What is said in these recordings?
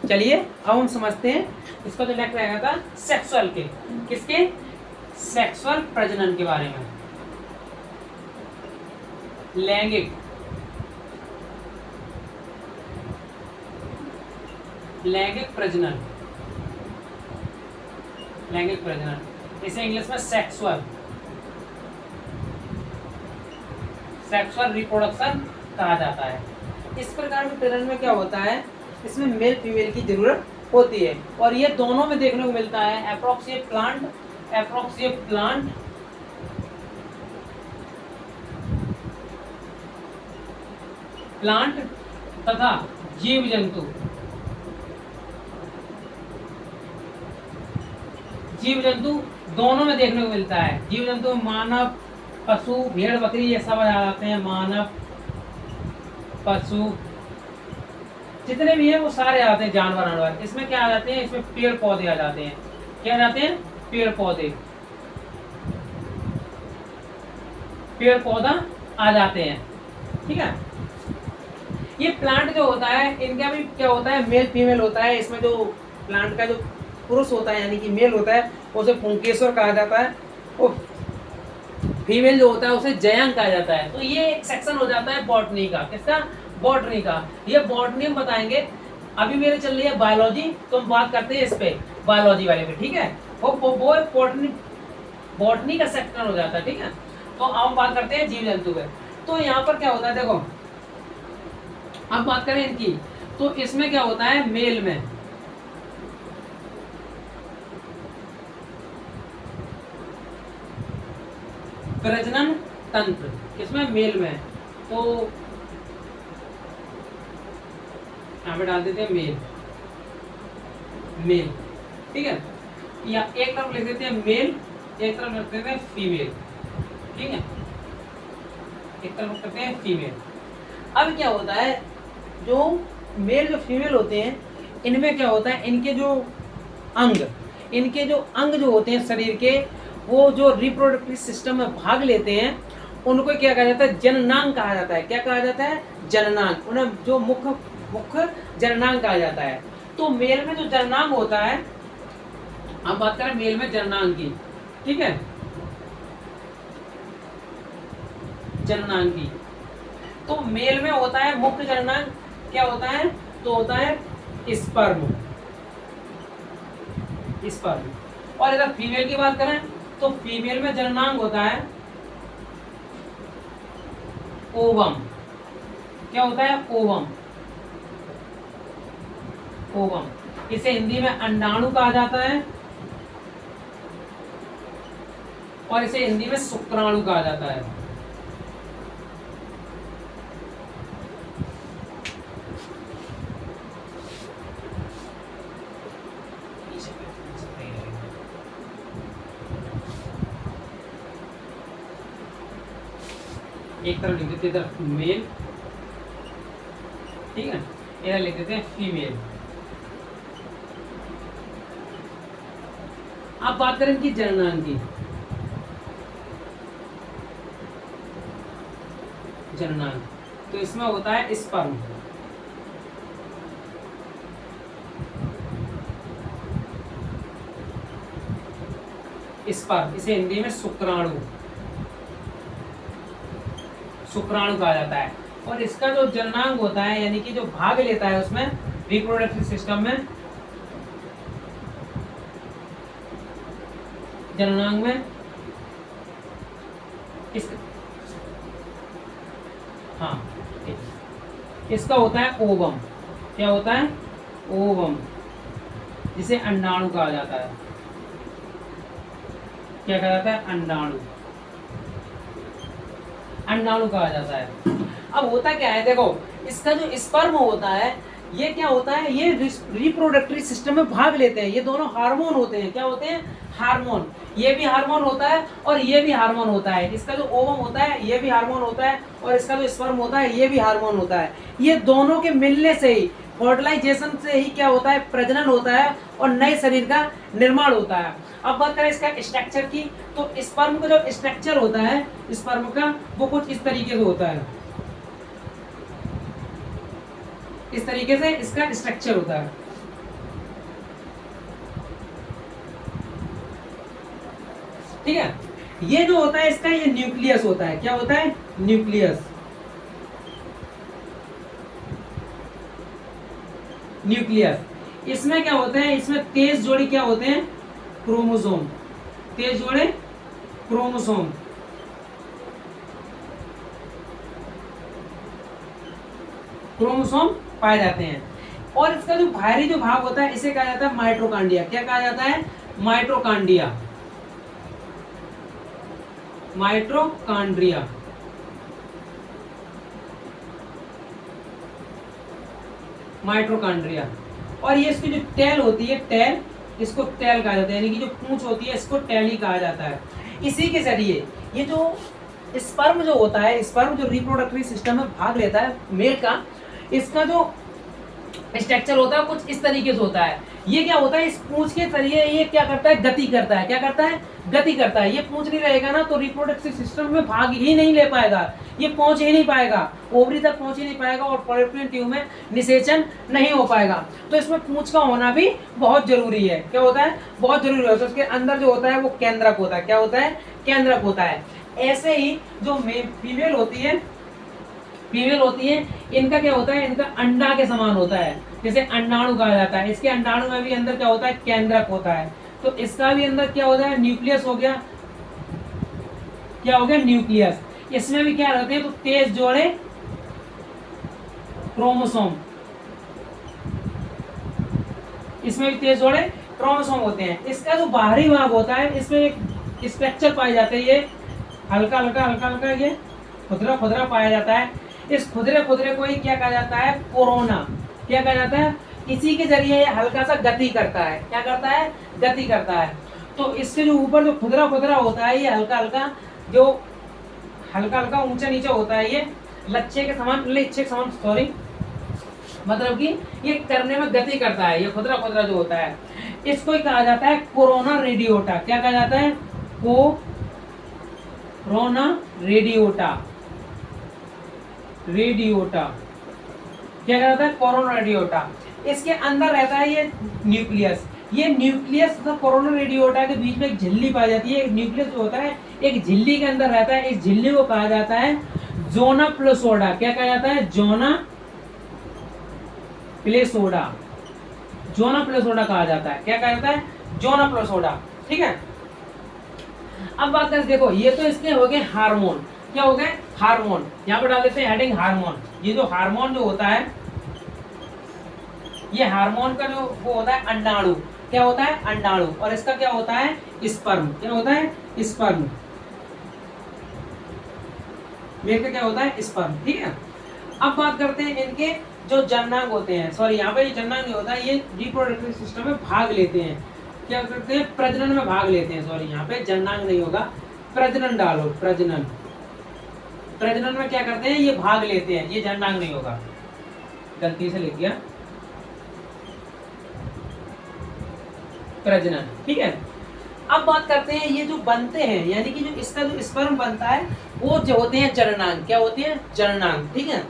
चलिए अब हम समझते हैं इसका जो नेक्स्ट रहेगा था सेक्सुअल के, किसके, सेक्सुअल प्रजनन के बारे में। लैंगिक प्रजनन, लैंगिक प्रजनन, इसे इंग्लिश में सेक्सुअल रिप्रोडक्शन कहा जाता है। इस प्रकार के प्रजनन में क्या होता है, इसमें मेल फीमेल की जरूरत होती है और ये दोनों में देखने को मिलता है। अप्रोक्सिएट प्लांट तथा जीव जंतु दोनों में देखने को मिलता है। जीव जंतु मानव, पशु, भेड़, बकरी, ये सब आ जाते हैं। मानव, पशु जितने भी हैं वो सारे आ जाते हैं, जानवर। इसमें क्या आ जाते हैं, इसमें पेड़ पौधे आ जाते हैं। क्या आ जाते हैं, पेड़ पौधा आ जाते हैं। ठीक है, ये प्लांट जो होता है इनका भी क्या होता है, मेल फीमेल होता है। इसमें जो प्लांट का जो पुरुष होता है यानी कि मेल होता है उसे पुंकेश्वर कहा जाता है और फीमेल जो होता है उसे जयांग कहा जाता है। तो ये एक सेक्शन हो जाता है बॉटनी का। किसका, बॉटनी का। ये बॉटनी हम बताएंगे, अभी मेरे चल रही है बायोलॉजी, तो हम बात करते हैं इस पे, बायोलॉजी वाले पे। ठीक है, वो बॉटनी का सेक्शन हो जाता है। ठीक है, तो अब हम बात करते हैं जीव जंतु पे। तो यहाँ पर क्या होता है, देखो अब बात करें इनकी, तो इसमें क्या होता है, मेल में प्रजनन तंत्र, किसमें, मेल में। तो यहाँ पे डाल देते हैं मेल। ठीक है, या एक तरफ लिख देते हैं मेल, एक तरफ लिख देते हैं फीमेल। ठीक है, एक तरफ करते हैं फीमेल। अब क्या होता है, जो मेल जो फीमेल होते हैं इनमें क्या होता है, इनके जो अंग जो होते हैं शरीर के, वो जो रिप्रोडक्टिव सिस्टम में भाग लेते हैं उनको क्या कहा जाता है, जननांग कहा जाता है। क्या कहा जाता है, जननांग। उन्हें जो मुख्य जननांग कहा जाता है। तो मेल में जो जननांग होता है, अब बात करें मेल में जननांग की। ठीक है, जननांग की, तो मेल में होता है मुख्य जननांग, क्या होता है, तो होता है स्पर्म। और अगर फीमेल की बात करें तो फीमेल में जननांग होता है ओवम। क्या होता है, ओवम। इसे हिंदी में अंडाणु कहा जाता है और इसे हिंदी में शुक्राणु कहा जाता है। एक तरफ लिख देते हैं मेल, ठीक है, इधर लिख देते हैं फीमेल। अब बात करें इनकी जननांग की। जननांग, तो इसमें होता है स्पर्म। इसे हिंदी में शुक्राणु कहा जाता है। और इसका जो जननांग होता है यानी कि जो भाग लेता है उसमें रिप्रोडक्टिव सिस्टम में, जननांग में इसका होता है ओवम। क्या होता है, ओवम, जिसे अंडाणु कहा जाता है। क्या कहा जाता है, अंडाणु कहा जाता है। अब होता क्या है, देखो इसका जो स्पर्म होता है ये क्या होता है, ये रिप्रोडक्टिव सिस्टम में भाग लेते हैं। ये दोनों हार्मोन होते हैं। क्या होते हैं, हार्मोन। ये भी हार्मोन होता है और ये भी हार्मोन होता है। इसका जो ओवम होता है ये भी हार्मोन होता है और इसका जो स्पर्म होता है ये भी हार्मोन होता है। ये दोनों के मिलने से ही, फर्टिलाइजेशन से ही क्या होता है, प्रजनन होता है और नए शरीर का निर्माण होता है। अब बात करें इसका स्ट्रक्चर की, तो स्पर्म का जो स्ट्रक्चर होता है स्पर्म का, वो कुछ इस तरीके से होता है। इस तरीके से इसका स्ट्रक्चर होता है। ठीक है। ये जो होता है इसका ये न्यूक्लियस होता है, क्या होता है, न्यूक्लियस। न्यूक्लियस इसमें क्या होते हैं, इसमें तेज जोड़ी क्या होते हैं, क्रोमोसोम, तेज जोड़े क्रोमोसोम। क्रोमोसोम पाए जाते हैं। और इसका जो बाहरी जो भाग होता है इसे कहा जाता है माइटोकॉन्ड्रिया। क्या कहा जाता है, माइटोकॉन्ड्रिया। Mitochondria, mitochondria. और ये इसकी जो टेल होती है, टेल, इसको टेल कहा जाता है, यानी कि जो पूंछ होती है इसको टेल ही कहा जाता है। इसी के जरिए ये जो स्पर्म जो होता है, स्पर्म जो रिप्रोडक्टिव सिस्टम में भाग लेता है मेल का, इसका जो स्ट्रक्चर होता है कुछ इस तरीके से होता है। ये क्या होता है, इस पूंछ के जरिए ये क्या करता है, गति करता है। क्या करता है, गति करता है। ये पूंछ नहीं रहेगा ना तो रिप्रोडक्टिव सिस्टम में भाग ही नहीं ले पाएगा, ये पहुंच ही नहीं पाएगा, ओवरी तक पहुंच ही नहीं पाएगा और फॉलोपियन ट्यूब में निषेचन नहीं हो पाएगा। तो इसमें पूंछ का होना भी बहुत जरूरी है। क्या होता है, बहुत जरूरी होता है। उसके अंदर जो होता है वो केंद्रक होता है। क्या होता है, केंद्रक होता है। ऐसे ही जो फीमेल होती है, फीमेल होती है, इनका क्या होता है, इनका अंडा के समान होता है, जैसे अंडाणु कहा जाता है। इसके अंडाणु में भी अंदर क्या होता है, केंद्रक होता है। तो इसका भी अंदर क्या होता है, न्यूक्लियस हो गया। क्या हो गया, न्यूक्लियस। इसमें भी क्या रहते हैं, तो तेज जोड़े क्रोमोसोम, इसमें भी तेज जोड़े क्रोमोसोम होते हैं। इसका जो बाहरी भाग होता है इसमें एक स्ट्रक्चर पाए जाते हैं, ये हल्का हल्का ये खुदरा खुदरा पाया जाता है। इस खुदरे खुदरे को ही क्या कहा जाता है, कोरोना। क्या कहा जाता है, इसी के जरिए ये हल्का सा गति करता है। क्या करता है, गति करता है। तो इसके जो ऊपर जो खुदरा खुदरा होता है, ये हल्का हल्का ऊंचा नीचे होता है, ये लच्छे के समान सॉरी, मतलब कि ये करने में गति करता है। ये खुदरा खुदरा जो होता है इसको ही कहा जाता है कोरोना रेडियोटा। क्या कहा जाता है, कोरोना रेडियोटा। रेडियोटा क्या कहता है, कोरोना रेडियोटा। इसके अंदर रहता है ये न्यूक्लियस। ये न्यूक्लियस तथा कोरोना रेडियोटा के बीच में एक झिल्ली पाई जाती है। एक न्यूक्लियस जो होता है एक झिल्ली के अंदर रहता है। इस झिल्ली को कहा जाता है जोना प्लेसोडा। क्या कहा जाता है, जोना प्लेसोडा। जोना प्लेसोडा कहा जाता है। क्या कहा जाता है, जोना प्लेसोडा। ठीक है। अब बात करें, देखो ये तो इसके हो गए हार्मोन। क्या हो गए, हार्मोन। यहाँ पर डाल देते हैं हेडिंग हार्मोन। ये जो हार्मोन जो होता है, ये हार्मोन का जो वो होता है अंडाणु। क्या होता है, अंडाणु। और इसका क्या होता है, स्पर्म। क्या होता है, स्पर्म। मेल का क्या होता है, स्पर्म। ठीक है। अब बात करते हैं इनके जो जननांग होते हैं, सॉरी यहाँ पे ये जननांग नहीं होता है, ये रिप्रोडक्टिव सिस्टम में भाग लेते हैं। क्या करते हैं, प्रजनन में भाग लेते हैं। सॉरी यहाँ पे जननांग नहीं होगा, प्रजनन डालो, प्रजनन। प्रजनन में क्या करते हैं, ये भाग लेते हैं। ये जननांग नहीं होगा, गलती से लिख दिया, प्रजनन। ठीक है। अब बात करते हैं ये जो बनते हैं, यानी कि जो इसका जो स्पर्म बनता है वो जो होते हैं जननांग। क्या होते हैं, जननांग। ठीक है।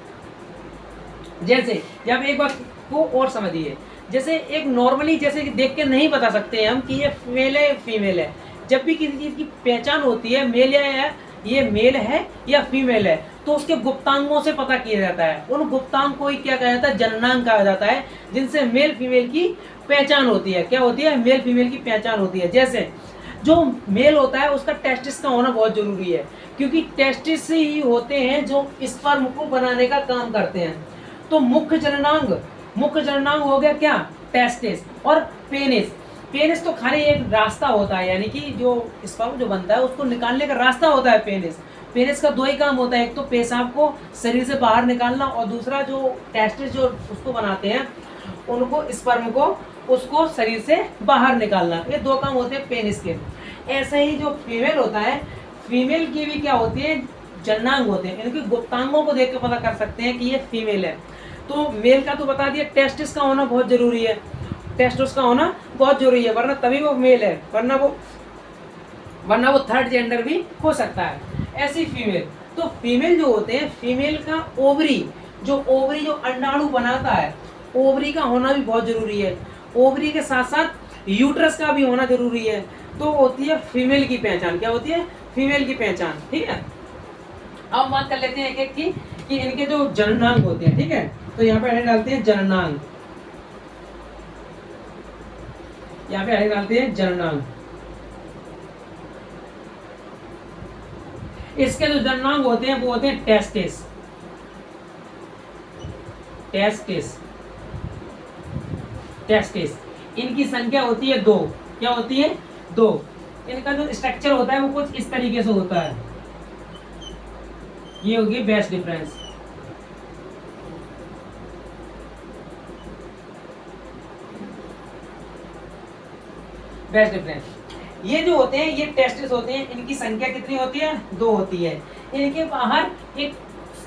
जैसे जब एक बात को और समझिए, जैसे एक नॉर्मली जैसे कि देख के नहीं बता सकते हम कि ये मेल है फीमेल है। जब भी किसी चीज की पहचान होती है, मेल या ये मेल है या फीमेल है, तो उसके गुप्तांगों से पता किया जाता है। उन गुप्तांग को ही क्या कहा जाता है, जननांग कहा जाता है, जिनसे मेल फीमेल की पहचान होती है। क्या होती है, मेल फीमेल की पहचान होती है। जैसे जो मेल होता है उसका टेस्टिस का होना बहुत जरूरी है, क्योंकि टेस्टिस ही होते हैं जो स्पर्म को बनाने का काम करते हैं। तो मुख्य जननांग हो गया क्या, टेस्टिस। और पेनिस। पेनिस तो खाली एक रास्ता होता है, यानी कि जो स्पर्म जो बनता है उसको निकालने का रास्ता होता है पेनिस। पेनिस का दो ही काम होता है, एक तो पेशाब को शरीर से बाहर निकालना, और दूसरा जो टेस्टिस जो उसको बनाते हैं उनको, स्पर्म को, उसको शरीर से बाहर निकालना। ये दो काम होते हैं पेनिस के। ऐसे ही जो फीमेल होता है, फीमेल की भी क्या होती है, जननांग होते हैं। इनके गुप्तांगों को देख के पता कर सकते हैं कि ये फीमेल है। तो मेल का तो बता दिया, टेस्टिस का होना बहुत जरूरी है, टेस्टोस का होना बहुत जरूरी है, वरना तभी वो मेल है, वरना वो थर्ड जेंडर भी हो सकता है। ऐसी फीमेल, तो फीमेल जो होते हैं, फीमेल का ओवरी जो अंडाणु बनाता है, ओवरी का होना भी बहुत जरूरी है। ओवरी के साथ साथ यूट्रस का भी होना जरूरी है। तो होती है फीमेल की पहचान। क्या होती है? फीमेल की पहचान। ठीक है, अब बात कर लेते हैं एक एक की कि इनके जो जननांग होते हैं। ठीक है, तो यहाँ पे हेडिंग डालते हैं जननांग, यहाँ पे हेडिंग डालते हैं जननांग। इसके जो जननांग होते हैं वो होते हैं टेस्टिस, टेस्टिस, टेस्टिस। इनकी संख्या होती है 2। क्या होती है? 2। इनका जो स्ट्रक्चर होता है वो कुछ इस तरीके से होता है। ये होगी बेस्ट डिफरेंस। बेस्ट डिफरेंस, ये जो होते हैं ये टेस्टिस होते हैं। इनकी संख्या कितनी होती है? 2 होती है। इनके बाहर एक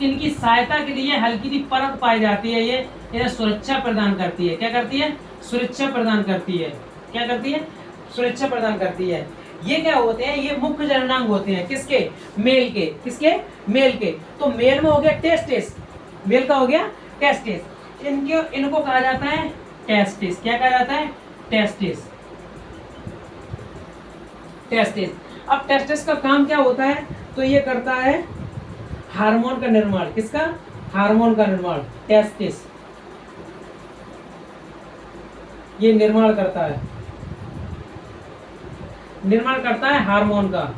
इनकी सहायता के लिए हल्की सी परत पाई जाती है। ये इन्हें सुरक्षा प्रदान करती है। क्या करती है? सुरक्षा प्रदान करती है। क्या करती है? सुरक्षा प्रदान करती है। ये क्या होते हैं? ये मुख्य जननांग होते हैं। किसके? मेल के। किसके? मेल के। तो मेल में हो गया टेस्टिस, मेल का हो गया टेस्टिस। इनको कहा जाता है टेस्टिस। क्या कहा जाता है? Testis, testis. अब टेस्टिस का काम क्या होता है? तो ये करता है हार्मोन का निर्माण। किसका? हार्मोन का निर्माण। टेस्टिस ये निर्माण करता है, निर्माण करता है हार्मोन का,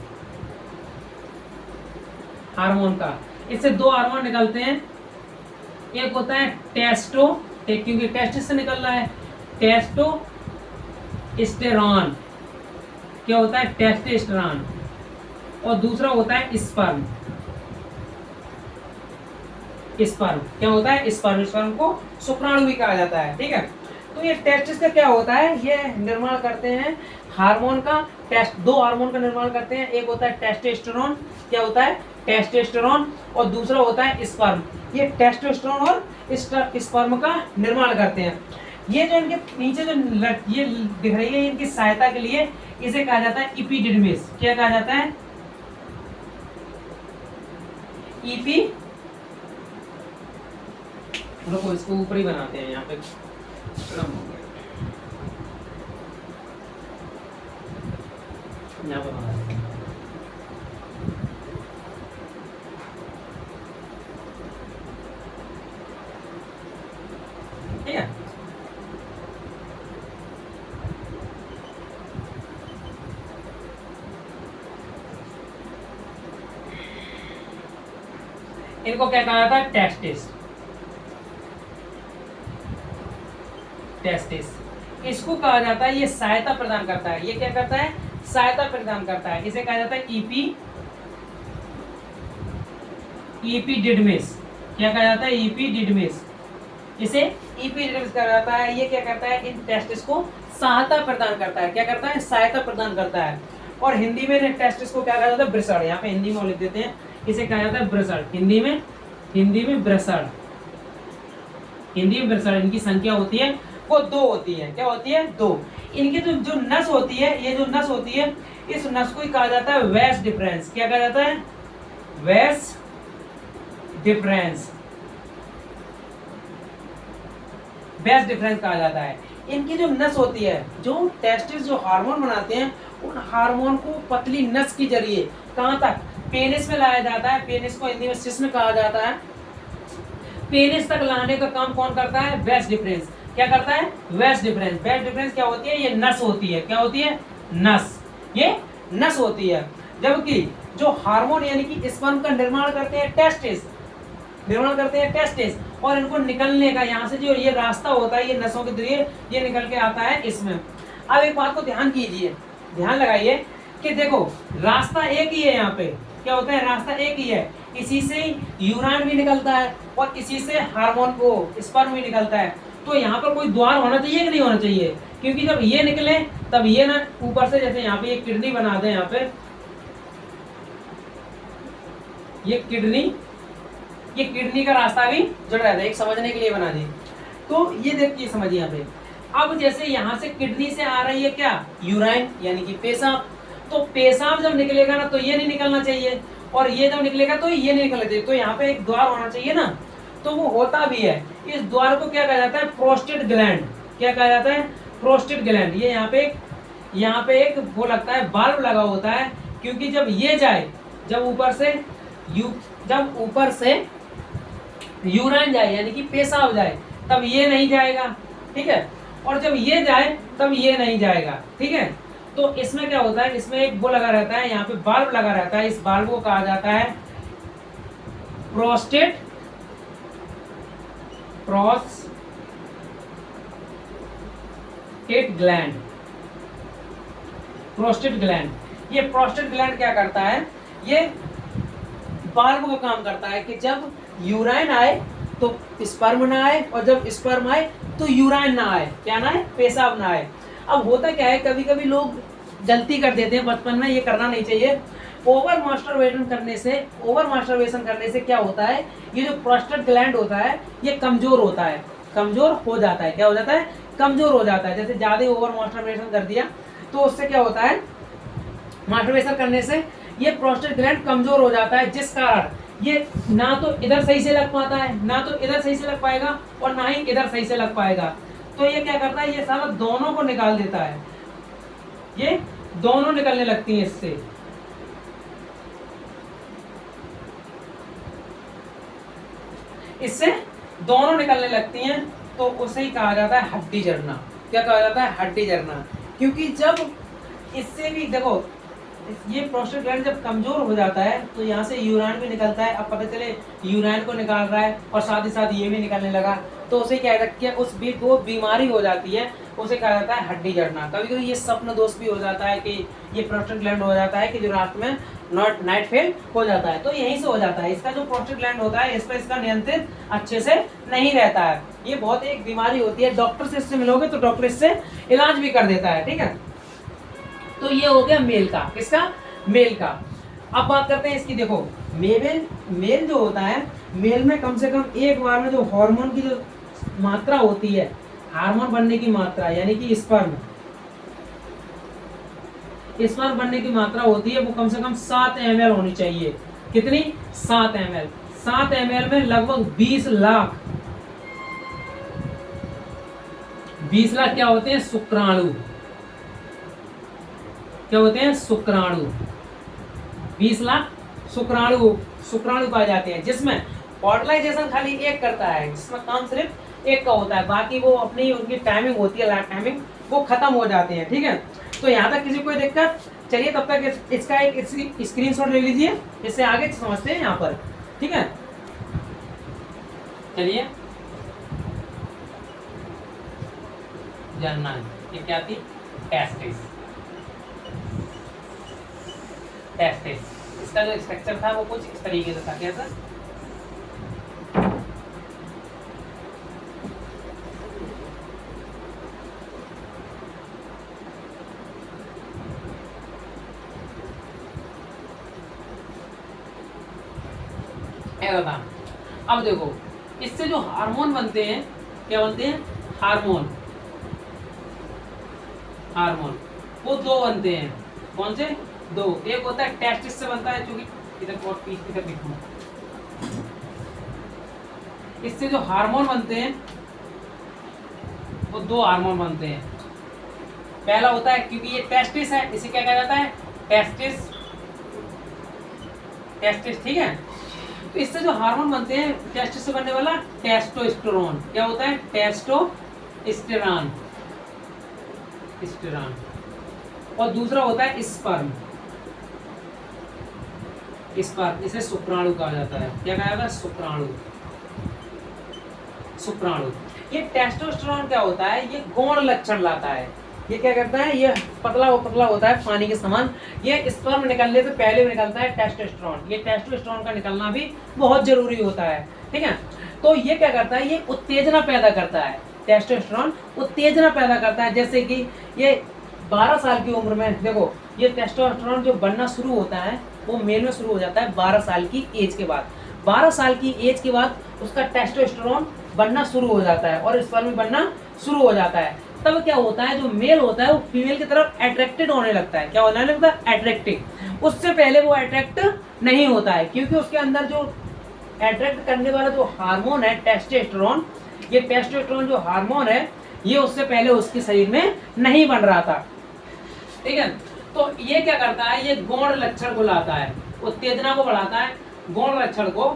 हार्मोन का। इससे 2 हार्मोन निकलते हैं। एक होता है टेस्टो, क्योंकि टेस्टिस से निकल रहा है, टेस्टोस्टेरॉन। क्या होता है? टेस्टोस्टेरॉन। और दूसरा होता है स्पर्म। स्पर्म क्या होता है? स्पर्म। स्पर्म को शुक्राणु भी कहा जाता है। ठीक है, तो ये टेस्टिस का क्या होता है? ये निर्माण करते हैं हार्मोन का। 2 हार्मोन का निर्माण करते हैं। एक होता है टेस्टोस्टेरोन। क्या होता है? टेस्टोस्टेरोन। और दूसरा होता है स्पर्म। ये टेस्टोस्टेरोन और स्पर्म का निर्माण करते हैं। ये जो इनके नीचे जो ये दिख रही है इनकी सहायता के लिए, इसे कहा जाता है इपिडिडमिस। क्या कहा जाता है? रुको, इसको ऊपर ही बनाते हैं। यहाँ पे यहाँ पे बना देते हैं। ठीक है, इनको क्या कहा जाता है? Testis, testis. इसको कहा जाता है, ये सहायता प्रदान करता है। ये क्या करता है? सहायता प्रदान करता है। इसे कहा जाता है इपिडिडमिस। क्या कहा जाता है? इपिडिडमिस। इसे इपिडिडमिस कहा जाता है। ये क्या करता है? इन टेस्टिस को सहायता प्रदान करता है। क्या करता है? सहायता प्रदान करता है। और हिंदी में टेस्टिस को क्या कहा जाता है? ब्रसड़। यहाँ पे हिंदी में लिख देते हैं, इसे कहा जाता है ब्रसड़। हिंदी में ब्रसड़, हिंदी में ब्रसड़। इनकी संख्या होती है वो 2 होती है। क्या होती है? 2। इनकी जो नस होती है, ये जो नस होती है, इस नस को ही कहा जाता है वेस डिफरेंस। क्या कहा जाता है? वेस डिफरेंस, वेस डिफरेंस कहा जाता है। इनकी जो नस होती है, जो टेस्टिस जो हार्मोन बनाते हैं, उन हार्मोन को पतली नस के जरिए कहां तक? पेनिस में लाया जाता है। पेनिस को हिंदी में सिस्म कहा जाता है। पेनिस तक लाने का काम कौन करता है? वेस डिफरेंस। क्या करता है? वेस डिफरेंस। वेस डिफरेंस क्या होती है? ये नस होती है। क्या होती है? नस। ये नस होती है। जबकि जो हार्मोन यानी कि स्पर्म का निर्माण करते हैं टेस्टिस, निर्माण करते हैं टेस्टिस। और इनको निकलने का यहाँ से जो ये रास्ता होता है, ये नसों के जरिए ये निकल के आता है इसमें। अब एक बात को ध्यान कीजिए, ध्यान लगाइए कि देखो रास्ता एक ही है। यहाँ पे क्या होता है? रास्ता एक ही है। इसी से यूरान भी निकलता है और इसी से हार्मोन को स्पर्म भी निकलता है। तो यहाँ पर कोई द्वार होना चाहिए कि नहीं होना चाहिए? क्योंकि जब ये निकले तब ये ना ऊपर से, जैसे यहाँ पे ये किडनी बना दें, यहाँ पे ये किडनी का रास्ता भी जुड़ रहा था, एक समझने के लिए बना दी। तो ये देखिए, समझिए यहाँ पे। अब जैसे यहाँ से किडनी से आ रही है क्या? यूराइन यानी कि पेशाब। तो पेशाब जब निकलेगा ना तो ये नहीं निकलना चाहिए, और ये जब निकलेगा तो ये नहीं निकलना चाहिए। तो यहाँ पे एक द्वार होना चाहिए ना, तो वो होता भी है। इस द्वार को क्या कहा जाता है? Prostate gland. क्या कहा जाता है? प्रोस्टेट ग्लैंड, ये यहाँ पे एक वो लगता है, बाल्ब लगा होता है, क्योंकि जब ये जाए, जब ऊपर से यूरिन जाए यानी कि पेशाब जाए, तब ये नहीं जाएगा, ठीक है, और जब ये जाए तब ये नहीं जाएगा, ठीक है। तो इसमें क्या होता है, इसमें एक वो लगा रहता है, यहाँ पे बाल्ब लगा रहता है, इस बाल्ब को कहा जाता है प्रोस्टेट ग्लैंड। प्रोस्टेट ग्लैंड, ये प्रोस्टेट ग्लैंड क्या करता है, ये बाल्ब का काम करता है कि जब यूराइन आए तो स्पर्म ना आए, और जब स्पर्म आए तो यूराइन ना आए, क्या ना आए, पेशाब ना आए। अब होता क्या है, कभी कभी लोग गलती कर देते हैं बचपन में, ये करना नहीं चाहिए। ओवर मास्टरबेशन करने से क्या होता है, ये जो प्रोस्टेट ग्लैंड होता है ये कमजोर होता है, कमजोर हो जाता है, क्या हो जाता है, कमजोर हो जाता है। जैसे ज्यादा ओवर मास्टरबेशन कर दिया तो उससे क्या होता है, मास्टरबेशन करने से ये प्रोस्टेट ग्लैंड कमजोर हो जाता है, जिस कारण ये ना तो इधर सही से लग पाता है, ना तो इधर सही से लग पाएगा, और ना ही इधर सही से लग पाएगा। तो ये क्या करता है, ये सारा दोनों को निकाल देता है, ये दोनों निकलने लगती हैं इससे। इससे दोनों निकलने लगती हैं, तो उसे ही कहा जाता है हड्डी जरना। क्या कहा जाता है, हड्डी जरना। क्योंकि जब इससे भी देखो, ये प्रोस्टेट ग्लैंड जब कमजोर हो जाता है तो यहाँ से यूराइन भी निकलता है, अब पता चले यूराइन को निकाल रहा है और साथ ही साथ ये भी निकलने लगा, तो उसे क्या कहते हैं, उस भी वो बीमारी हो जाती है, उसे कहा जाता है हड्डी जड़ना। कभी कभी ये स्वप्न दोष भी हो जाता है कि ये प्रोस्टेट ग्लैंड हो जाता है कि जो रात में नाइट फेल हो जाता है, तो यहीं से हो जाता है। इसका जो प्रोस्टेट ग्लैंड होता है इस पर इसका नियंत्रित अच्छे से नहीं रहता है, ये बहुत एक बीमारी होती है। डॉक्टर से इससे मिलोगे तो डॉक्टर इससे इलाज भी कर देता है, ठीक है। तो ये हो गया मेल का, किसका, मेल का। अब बात करते हैं इसकी, देखो मेल जो होता है, मेल में कम से कम एक बार में जो हार्मोन की जो मात्रा होती है, हार्मोन बनने की मात्रा यानी कि स्पर्म बनने की मात्रा होती है, वो कम से कम 7 ml होनी चाहिए। कितनी, 7 ml। 7 ml में लगभग 20 लाख क्या होते हैं, शुक्राणु। क्या होते हैं, शुक्राणु। 20 लाख शुक्राणु पाए जाते हैं, जिसमें फर्टिलाइजेशन खाली एक करता है, जिसमें काम सिर्फ एक का होता है, बाकी वो अपनी उनकी टाइमिंग होती है, लाइफ टाइमिंग, वो खत्म हो जाते हैं, ठीक है। तो यहाँ तक किसी कोई दिक्कत, चलिए तब तक इसका एक स्क्रीनशॉट ले लीजिए, इससे आगे समझते हैं यहाँ पर, ठीक है। चलिए, जानना है ये क्या थी, टेस्टिस। इसका जो स्ट्रक्चर था वो कुछ इस तरीके से था, कैसा, अब देखो इससे जो हार्मोन बनते हैं, क्या बनते हैं, हार्मोन वो 2 बनते हैं। कौन से, 2। एक होता है टेस्टिस से बनता है, क्योंकि इधर लिखूं, इससे जो हार्मोन बनते हैं वो 2 हार्मोन बनते हैं। पहला होता है, क्योंकि ये टेस्टिस है, इसे क्या कहा जाता है, टेस्टिस, ठीक है। तो इससे जो हार्मोन बनते हैं, टेस्टिस से बनने वाला टेस्टोस्टेरोन, क्या होता है, टेस्टोस्टेरोन, और दूसरा होता है स्पर्म, इसे शुक्राणु कहा जाता है। क्या कहा जाता है, शुक्राणु। ये टेस्टोस्टेरोन क्या होता है, ये गौण लक्षण लाता है। ये क्या करता है, ये पतला होता है पानी के समान। ये स्पर्म निकलने से पहले निकलता है टेस्टोस्टेरोन। ये टेस्टोस्टेरोन का निकलना भी बहुत जरूरी होता है, ठीक है। तो ये क्या करता है, ये उत्तेजना पैदा करता है, टेस्टोस्टेरोन उत्तेजना पैदा करता है। जैसे कि ये 12 साल की उम्र में, देखो ये टेस्टोस्टेरोन जो बनना शुरू होता है वो मेल में शुरू हो जाता है 12 साल की एज के बाद। 12 साल की एज के बाद उसका टेस्टोस्टेरोन बनना शुरू हो जाता है और स्पर्म बनना शुरू हो जाता है। तब क्या होता है, जो मेल होता है वो फीमेल की तरफ अट्रैक्टेड होने लगता है। क्या होने लगता है, अट्रैक्टिव। उससे पहले वो अट्रैक्ट नहीं होता है, क्योंकि उसके अंदर जो अट्रैक्ट करने वाला जो हार्मोन है टेस्टोस्टेरोन, ये टेस्टोस्टेरोन जो हार्मोन है ये उससे पहले उसके शरीर में नहीं बन रहा था, ठीक है। तो ये क्या करता है, ये गौण लक्षण को लाता है, उत्तेजना को बढ़ाता है, गौण लक्षण को,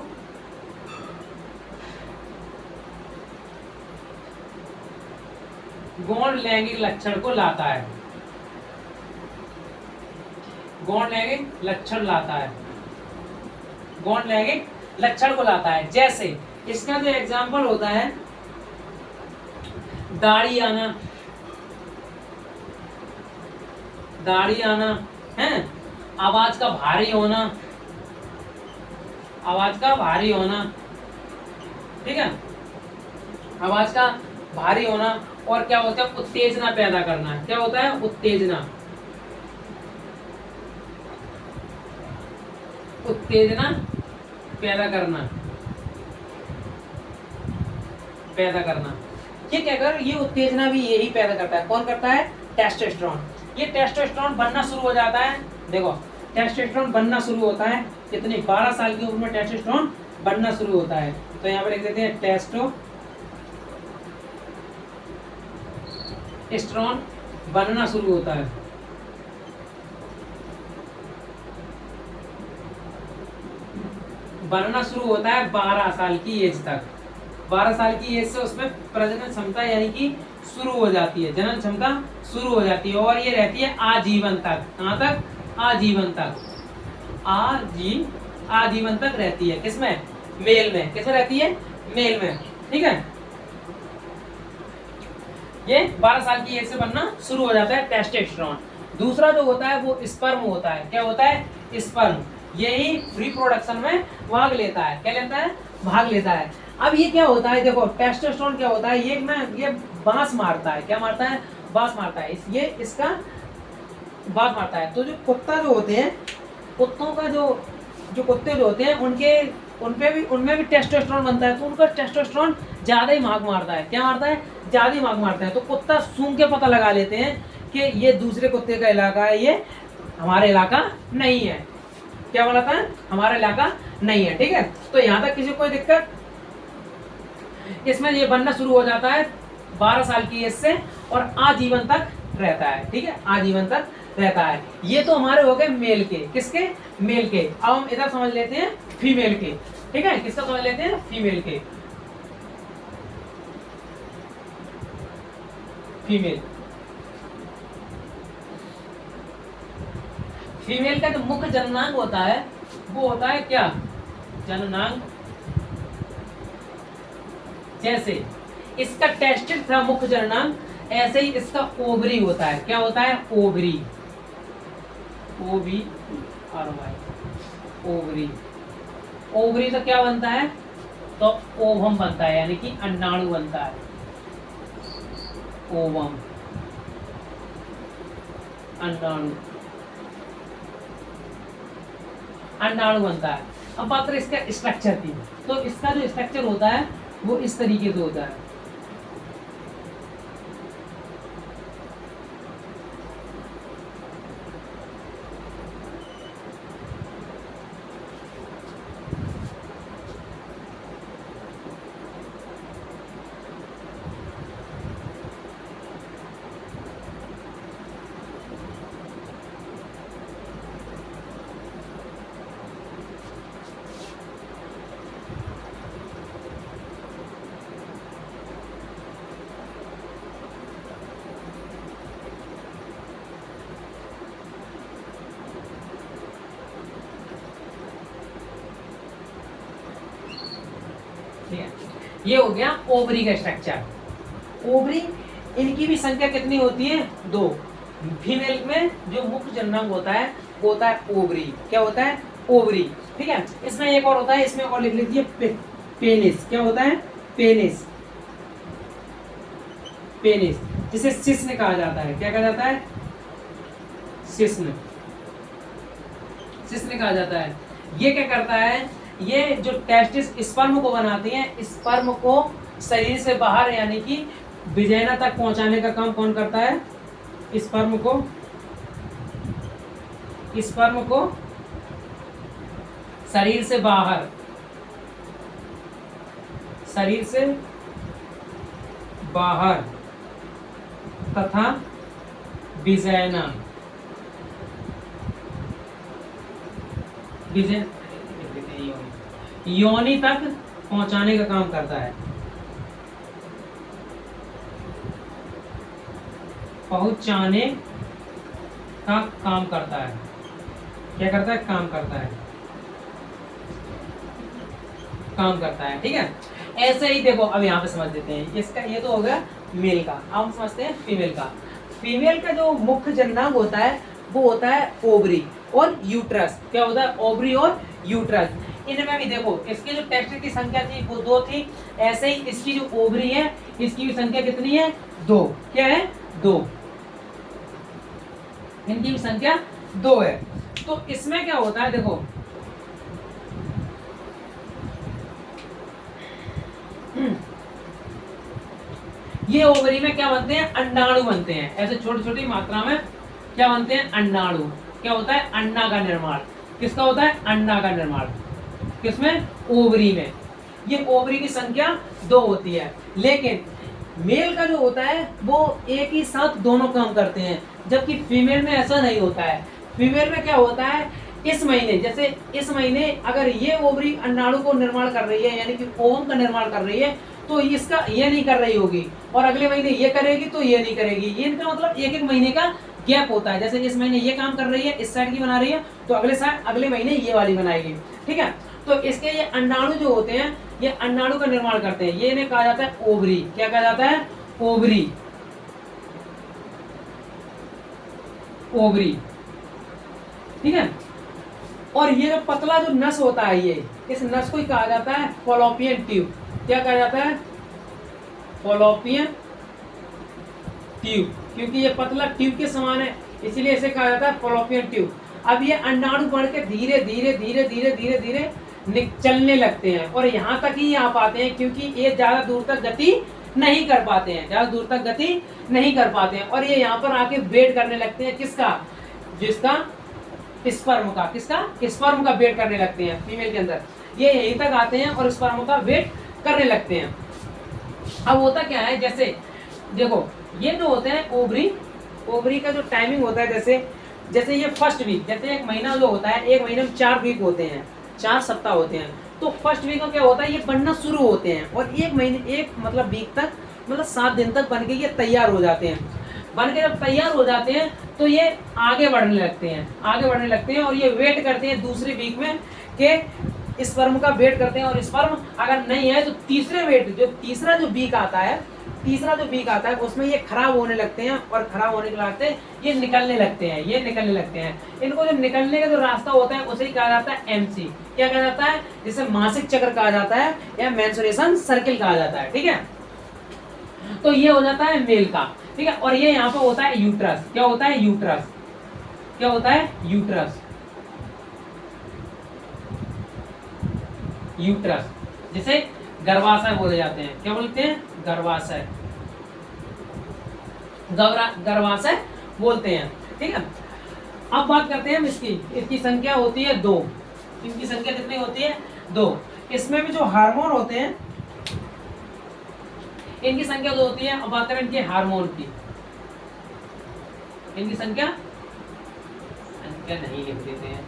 गौण लैंगिक लक्षण को लाता है, गौण लैंगिक लक्षण लाता है, गौण लैंगिक लक्षण को लाता है। जैसे इसका जो एग्जाम्पल होता है, दाढ़ी आना, दाढ़ी आना है, आवाज का भारी होना, आवाज का भारी होना, ठीक है, आवाज का भारी होना, और क्या होता है, उत्तेजना पैदा करना। क्या होता है, उत्तेजना, उत्तेजना पैदा करना, पैदा करना। ये क्या कर, ये उत्तेजना भी यही पैदा करता है। कौन करता है, टेस्टोस्टेरोन। ये टेस्टोस्टेरोन बनना शुरू हो जाता है, देखो टेस्टोस्टेरोन बनना शुरू होता है कितनी, 12 साल की उम्र में टेस्टोस्टेरोन बनना शुरू होता है। तो यहाँ पे लिख देते हैं टेस्टोस्टेरोन बनना शुरू होता है, बनना शुरू होता है 12 साल की एज तक। 12 साल की एज से उसमें प्रजनन क्षमता यानी कि शुरू हो जाती है, जनन क्षमता शुरू हो जाती है, और ये रहती है आजीवन तक। कहाँ तक, आजीवन तक, आजीवन तक रहती है। किसमें, मेल में। किसमें रहती है, मेल में, ठीक है। ये 12 साल की एज से बनना शुरू हो जाता है टेस्टोस्टेरोन। दूसरा जो होता है वो स्पर्म होता है। क्या होता है, स्पर्म। यही रिप्रोडक्शन में भाग लेता है। क्या लेता है, भाग लेता है। अब ये क्या होता है, देखो टेस्टोस्टेरोन क्या होता है, ये बांस मारता है। क्या मारता है, बांस मारता है। ये इसका बांस मारता है। तो जो कुत्ता जो होते हैं, कुत्तों का जो कुत्ते जो होते हैं, उनमें भी टेस्टोस्टेरोन बनता है। तो उनका टेस्टोस्टेरोन ज्यादा ही भाग मारता है। क्या मारता है, ज्यादा ही भाग मारता है। तो कुत्ता सूंघ के पता लगा लेते हैं कि ये दूसरे कुत्ते का इलाका है, ये हमारा इलाका नहीं है। क्या बोला था, हमारा इलाका नहीं है, ठीक है। तो यहाँ तक किसी को कोई दिक्कत, इसमें ये बनना शुरू हो जाता है 12 साल की एज से, और आजीवन तक रहता है, ठीक है, आजीवन तक रहता है। ये तो हमारे हो गए मेल के। किसके, मेल के। अब हम इधर समझ लेते हैं फीमेल के, ठीक है। किसका समझ लेते हैं, फीमेल के। फीमेल, फीमेल का जो मुख्य जननांग होता है वो होता है क्या, जननांग। जैसे इसका टेस्टिस था मुख्य जननांग, ऐसे ही इसका ओवरी होता है। क्या होता है, ओवरी, ओवरी। ओवरी तो क्या बनता है, तो ओवम बनता है, यानी कि अंडाणु बनता है। ओवम, अंडाणु, अंडाणु बनता है। अब बात करें इसका स्ट्रक्चर की, तो इसका जो स्ट्रक्चर होता है वो इस तरीके से होता है। ये हो गया ओवरी का स्ट्रक्चर। ओवरी, इनकी भी संख्या कितनी होती है, 2। फीमेल में जो मुख्य जननांग होता है वो होता है ओवरी। क्या होता है, ओवरी, ठीक है। इसमें एक और होता है, इसमें और लिख लीजिए पेनिस। क्या होता है, पेनिस, पेनिस, जिसे शिश्न कहा जाता है। क्या कहा जाता है, शिश्न, शिश्न कहा जाता है। ये क्या करता है, ये जो टेस्टिस स्पर्म को बनाती हैं, स्पर्म को शरीर से बाहर यानी कि विजाइना तक पहुंचाने का काम कौन करता है, स्पर्म को, स्पर्म को शरीर से बाहर, शरीर से बाहर तथा विजयनम योनि तक पहुंचाने का काम करता है, पहुंचाने का काम करता है। क्या करता है? काम करता है, काम करता है। ठीक है, ऐसे ही देखो अब यहाँ पे समझ लेते हैं इसका। ये तो हो गया मेल का। अब समझते हैं फीमेल का। फीमेल का जो मुख्य जननांग होता है वो होता है ओवरी और यूट्रस। क्या होता है? ओवरी और यूट्रस। इनमें भी देखो इसकी जो टेस्टिस की संख्या थी वो 2 थी, ऐसे ही इसकी जो ओवरी है इसकी भी संख्या कितनी है? 2। क्या है? 2। इनकी भी संख्या 2 है। तो इसमें क्या होता है देखो, ये ओवरी में क्या बनते हैं? अंडाणु बनते हैं। ऐसे छोटी छोटी मात्रा में क्या बनते हैं? अंडाणु। क्या होता है? अंडा का निर्माण। किसका होता है? अंडा का निर्माण। किसमें? ओवरी में। ये ओवरी की संख्या 2 होती है। लेकिन मेल का जो होता है वो एक ही साथ दोनों काम करते हैं, जबकि फीमेल में ऐसा नहीं होता है। फीमेल में क्या होता है? इस महीने, जैसे इस महीने अगर ये ओवरी अंडाणु को निर्माण कर रही है, यानी कि ओवम का निर्माण कर रही है, तो इसका ये नहीं कर रही होगी, और अगले महीने ये करेगी तो ये नहीं करेगी। ये इनका मतलब एक एक महीने का गैप होता है। जैसे इस महीने ये काम कर रही है, इस साइड की बना रही है, तो अगले महीने ये वाली बनाएगी। ठीक है, तो इसके ये अंडाणु जो होते हैं ये अंडाणु का निर्माण करते हैं। ये इन्हें कहा जाता है ओवरी। क्या कहा जाता है? ओवरी। ओवरी। ठीक है, और ये जो पतला जो नस होता है ये, इस नस को ही कहा जाता है फॉलोपियन ट्यूब। क्या कहा जाता है? Fallopian tube. क्योंकि ये पतला ट्यूब के समान है इसलिए इसे कहा जाता है फॉलोपियन ट्यूब। अब ये अंडाणु बढ़ के धीरे धीरे धीरे धीरे धीरे धीरे चलने लगते हैं और यहाँ तक ही आ पाते हैं, क्योंकि ये ज्यादा दूर तक गति नहीं कर पाते हैं, ज्यादा दूर तक गति नहीं कर पाते हैं। और ये यहाँ पर आके वेट करने लगते हैं। किसका? जिसका स्पर्म का। किसका? स्पर्म का वेट करने लगते हैं फीमेल के अंदर। ये यहीं तक आते हैं और स्पर्म का वेट करने लगते हैं। अब होता क्या है, जैसे देखो ये जो होते हैं ओवरी, ओवरी का जो टाइमिंग होता है, जैसे ये फर्स्ट वीक, जैसे एक महीना जो होता है, एक महीने में 4 वीक होते हैं, 4 सप्ताह होते हैं। तो फर्स्ट वीक में क्या होता है? ये बनना शुरू होते हैं और एक मतलब वीक तक, मतलब 7 दिन तक बन के ये तैयार हो जाते हैं। बन के जब तैयार हो जाते हैं तो ये आगे बढ़ने लगते हैं, आगे बढ़ने लगते हैं और ये वेट करते हैं दूसरे वीक में कि स्पर्म का वेट करते हैं। और स्पर्म अगर नहीं है तो तीसरा जो वीक आता है उसमें ये खराब होने लगते हैं और खराब होने के बाद ये निकलने लगते हैं। इनको जो निकलने का जो रास्ता होता है उसे ही कहा जाता है एमसी। क्या कहा जाता है? जिसे मासिक चक्र कहा जाता है या मेंस्ट्रुएशन सर्किल कहा जाता है। ठीक है, तो ये हो जाता है मेल का। ठीक है, और ये यहाँ पे होता है यूट्रस। क्या होता है? यूट्रस। क्या होता है? यूट्रस। यूट्रस जिसे गर्भाशय बोले जाते हैं। क्या बोलते हैं? गर्भाशय। गर्भाशय बोलते हैं। ठीक है, अब बात करते हैं हम इसकी संख्या होती है 2। इनकी संख्या कितनी होती है? 2। इसमें भी जो हार्मोन होते हैं इनकी संख्या 2 होती है। अब बात करें इनके हार्मोन की। इनकी संख्या नहीं लिख देते हैं,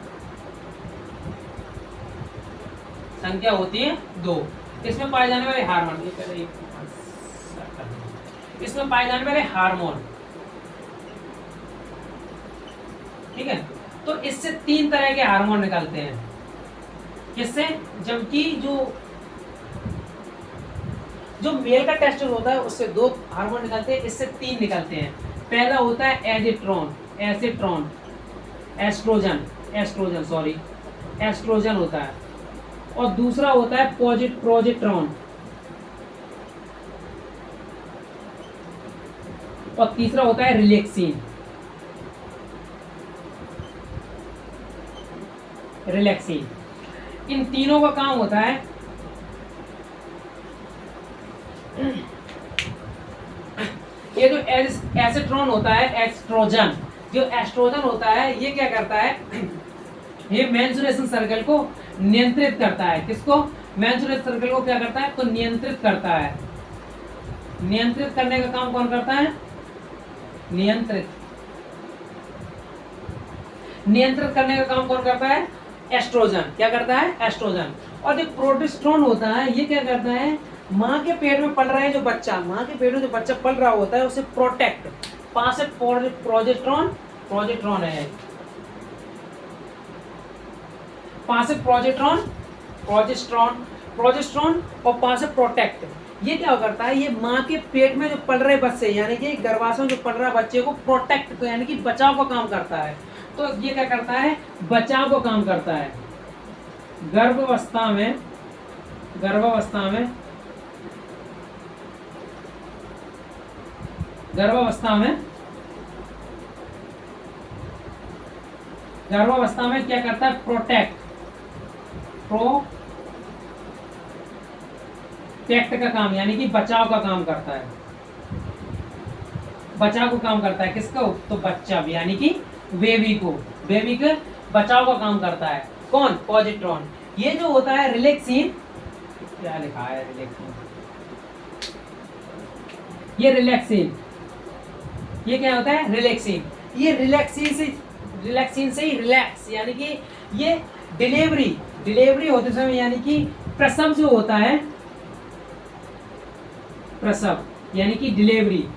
संख्या होती है 2। इसमें पाए जाने वाले हार्मोन, इसमें पाए जाने वाले हार्मोन। ठीक है, तो इससे 3 तरह के हार्मोन निकलते हैं। किससे? जबकि जो मेल का टेस्टोस्टेरोन होता है उससे 2 हार्मोन निकलते हैं, इससे 3 निकलते हैं। पहला होता है एस्ट्रोजन होता है, और दूसरा होता है प्रोजेस्टेरोन, और तीसरा होता है रिलैक्सिन। इन तीनों का काम होता है ये जो एस्ट्रोजन होता है, जो एस्ट्रोजन होता है ये क्या करता है? ये मेंस्ट्रुएशन सर्कल को नियंत्रित करता है। किसको? मेंस्ट्रुएशन सर्कल को क्या करता है? तो नियंत्रित करता है। नियंत्रित करने का काम कौन करता है? नियंत्रित नियंत्रित करने का काम कौन करता है? एस्ट्रोजन। क्या करता है? एस्ट्रोजन। और जो प्रोजेस्टेरोन होता है ये क्या करता है? माँ के पेट में पल रहा है जो बच्चा, माँ के पेट में जो बच्चा पल रहा होता है उसे प्रोटेक्ट, पास से प्रोजेस्टेरोन है, पास से प्रोजेस्टेरोन और पास से प्रोटेक्ट। ये क्या करता है? ये माँ के पेट में जो पल रहे बच्चे यानी कि गर्भाशय में जो पल रहा बच्चे को प्रोटेक्ट यानी कि बचाव का काम करता है। तो ये क्या करता है? बचाव का काम करता है। गर्भावस्था में क्या करता है? प्रोटेक्ट का काम यानी कि बचाव का काम करता है। बचाव का काम करता है किसको? तो बच्चा यानी कि बेबी के बचाव का काम करता है। कौन? पॉजिट्रॉन। ये जो होता है रिलैक्सिन, क्या लिखा है? ये क्या होता है? रिलैक्सिन। ये रिलैक्सिन से ही रिलैक्स यानी कि ये डिलीवरी होते समय यानी कि प्रसव जो होता है, प्रसव यानी कि डिलीवरी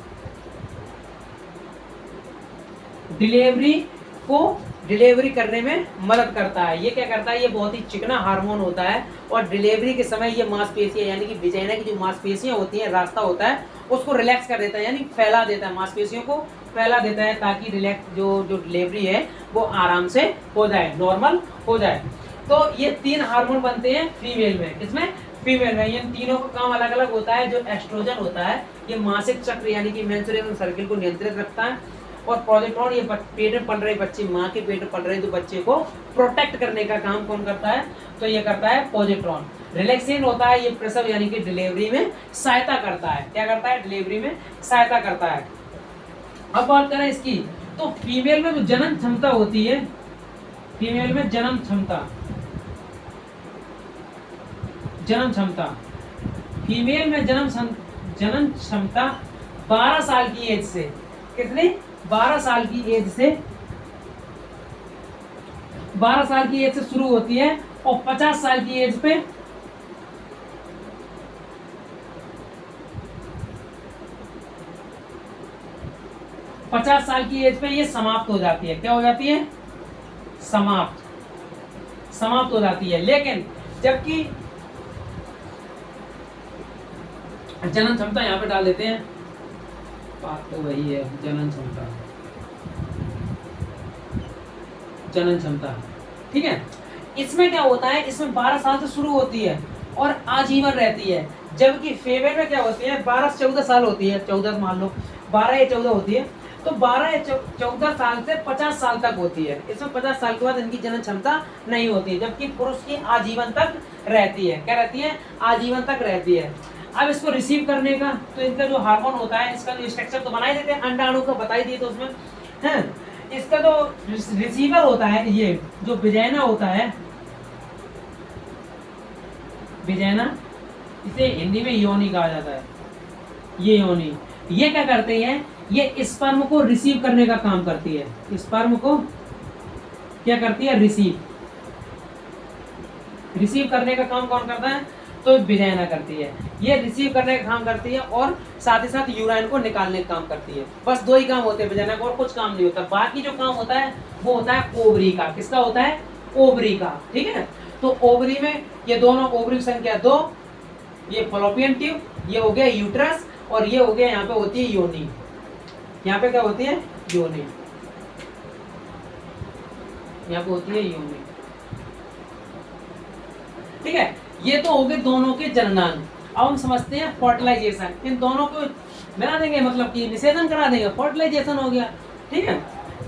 करने में मदद करता है। ये क्या करता है? ये बहुत ही चिकना हार्मोन होता है और डिलीवरी के समय ये मांसपेशियां यानी कि विजाइना की जो मांसपेशियां होती हैं, रास्ता होता है, उसको रिलैक्स कर देता है यानी फैला देता है, मांसपेशियों को फैला देता है ताकि रिलैक्स जो डिलीवरी है वो आराम से हो जाए, नॉर्मल हो जाए। तो ये 3 हार्मोन बनते हैं फीमेल में। इसमें फीमेल में ये तीनों का काम अलग अलग होता है। जो एस्ट्रोजन होता है ये मासिक चक्र यानी कि मेंस्ट्रुअल साइकिल को नियंत्रित रखता है और प्रोजेस्टेरोन ये पेट में पल रहे बच्चे, माँ के पेट में पल रहे जो बच्चे को प्रोटेक्ट करने का काम कौन करता है? तो ये करता है प्रोजेस्टेरोन। रिलैक्सिन होता है ये प्रसव यानी कि डिलीवरी में सहायता करता है। क्या करता है? डिलीवरी में सहायता करता है। अब बात करें इसकी, तो फीमेल में जो जनन क्षमता होती है, फीमेल में जनन क्षमता फीमेल में जनन क्षमता 12 साल की एज से, कितनी? 12 साल की एज से 12 साल की एज से शुरू होती है और 50 साल की एज पे 50 साल की एज पे ये समाप्त हो जाती है। क्या हो जाती है? समाप्त हो जाती है। लेकिन जबकि जनन क्षमता यहाँ पे डाल देते हैं, बात तो वही है, जनन क्षमता ठीक है। इसमें क्या होता है? इसमें 12 साल से शुरू होती है और आजीवन रहती है, जबकि फीमेल में क्या होती है? 12 से 14 साल होती है, 14 मान लो 12 या 14 होती है, तो 12 या 14 साल से 50 साल तक होती है। इसमें 50 साल के बाद इनकी जनन क्षमता नहीं होती है, जबकि पुरुष की आजीवन तक रहती है। क्या रहती है? आजीवन तक रहती है। अब इसको रिसीव करने का तो इनका जो हार्मोन होता है, इसका जो स्ट्रक्चर तो बना ही देते हैं, अंडाणु का बता ही दिए तो उसमें है। इसका जो रिसीवर होता है, ये जो विजाइना होता है, विजाइना, इसे हिंदी में योनि कहा जाता है। ये योनि, ये क्या करते हैं? ये स्पर्म को रिसीव करने का काम करती है। स्पर्म को क्या करती है? रिसीव करने का काम कौन करता है? तो विजाइना करती है। ये रिसीव करने का काम करती है और साथ ही साथ यूराइन को निकालने का काम करती है। बस 2 ही काम होते हैं विजाइना का, और कुछ काम नहीं होता। बाकी जो काम होता है वो होता है ओवरी का। किसका होता है? ओवरी का। ठीक है, तो ओवरी में ये दोनों, ओवरी की संख्या 2, ये फॉलोपियन ट्यूब, ये हो गया यूट्रस, और ये हो गया यहाँ पे होती है योनि। यहाँ पे क्या होती है? योनि। यहाँ पे होती है योनि। ठीक है, ये तो हो गए दोनों के जननांग। अब हम समझते हैं फर्टिलाइजेशन। इन दोनों को मिला देंगे, मतलब कि निषेधन करा देंगे, फर्टिलाइजेशन हो गया। ठीक है,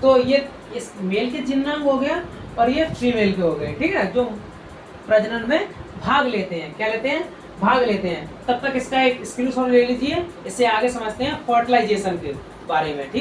तो ये इस मेल के जननांग हो गया और ये फीमेल के हो गए। ठीक है, जो प्रजनन में भाग लेते हैं। क्या लेते हैं? भाग लेते हैं। तब तक इसका एक स्क्रीनशॉट ले लीजिए, इससे आगे समझते हैं फर्टिलाइजेशन के बारे में। ठीक।